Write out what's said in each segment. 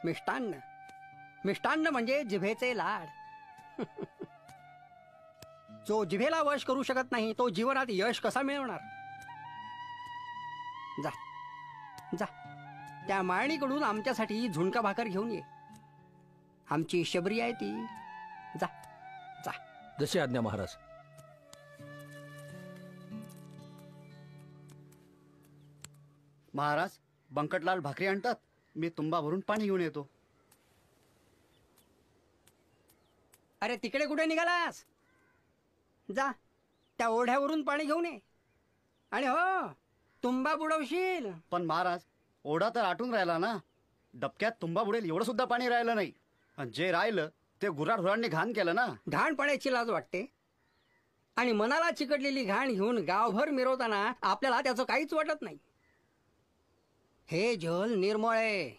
मिष्टान्न. मिष्टान्न म्हणजे जिभेचे लाड. जो जिभेला वश करू शकत नाही तो जीवनात यश कसा मिळवणार? जा जा, त्या माळणीकडून आमच्यासाठी झुणका भाकर घेऊन ये. आमची शबरी आहे ती. जा जा. जशी आज्ञा महाराज. महाराज, बंकटलाल भाकरी आणतात. मी तुंबा भरून पाणी घेऊन येतो. अरे तिकडे कुठे निघालास? जा, त्या ओढ्यावरून पाणी घेऊन ये. आणि हो, तुंबा बुडवशील. पण महाराज, ओढा तर आटून राहिला ना. डबक्यात तुंबा बुडेल एवढं सुद्धा पाणी राहिलं नाही. आणि जे राहिलं ते गुराढोरांनी घाण केलं ना. घाण पाण्याची लाज वाटते. आणि मनाला चिकटलेली घाण घेऊन गावभर मिरवताना आपल्याला त्याचं काहीच वाटत नाही. हे जल निर्मळ आहे.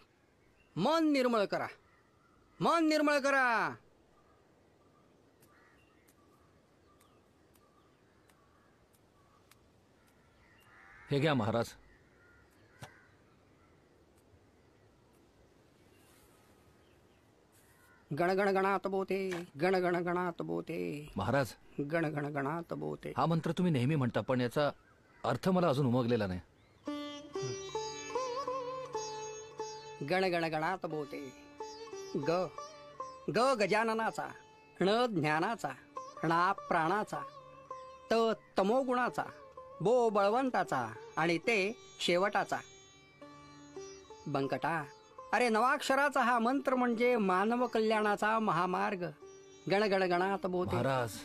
मन निर्मळ करा. मन निर्मळ करा. हे घ्या महाराज. गणगण गणात बोते, गणगण गणात बोते. महाराज, गणगण गणात बोते. हा मंत्र तुम्ही नेहमी म्हणता, पण याचा अर्थ मला अजून उमगलेला नाही. गणगण गणात बोते. ग ग गजाननाचा, ण ज्ञानाचा, णा प्राणाचा, त तमोगुणाचा, बो बळवंताचा आणि ते शेवटाचा. बंकटा, अरे नवाक्षराचा हा मंत्र म्हणजे मानव कल्याणाचा महामार्ग. गणगण गणात बोते. महाराज,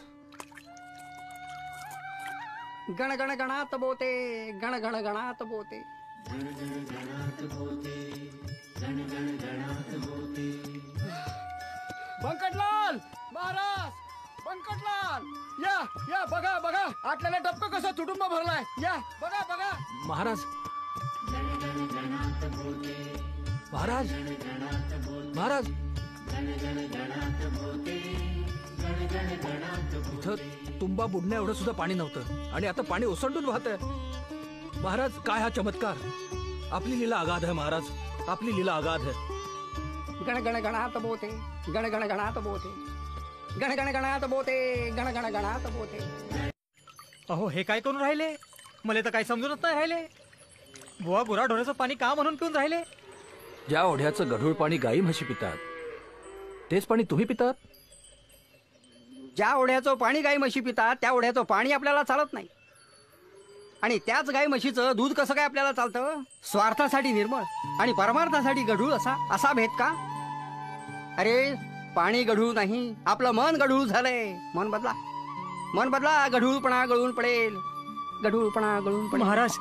गणगण गणात बोते, गणगण गणात बोते. बंकटलाल महाराज, बंकटलाल, या या, बघा बघा, आटल्याला डबकं कसं तुडुंब भरलाय. या बघा बघा. महाराज, महाराज, महाराज, इथं तुंबा बुडण्या एवढं सुद्धा पाणी नव्हतं आणि आता पाणी ओसंडून वाहतंय. महाराज, काय हा चमत्कार! आपली लीला अगाध आहे महाराज, आपली लीला अगाध आहे. गणगण गणात बोते, गणगण गणात बोते, गणगण गणात बोते, गणगण गणात बोते. अहो, हे काय करून राहिले? मला तर काही समजूनच नाही राहिले. बुवा गुराढोराचं पाणी का म्हणून पिऊन राहिले? ज्या ओढ्याचं गढूळ पाणी गाई म्हशी पितात तेच पाणी तुम्ही पितात. ज्या ओढ्याचं पाणी गाई म्हशी पितात त्या ओढ्याचं पाणी आपल्याला चालत नाही. आणि त्याच गाई म्हशीचं दूध कसं काय आपल्याला चालतं? स्वार्थासाठी निर्मळ आणि परमार्थासाठी गढूळ असा भेद का? अरे पाणी गढूळ नाही, आपलं मन गढूळ झालंय. मन बदला, मन बदला. गढूळपणा गळून पडेल, गढूळपणा गळून पडेल. महाराज,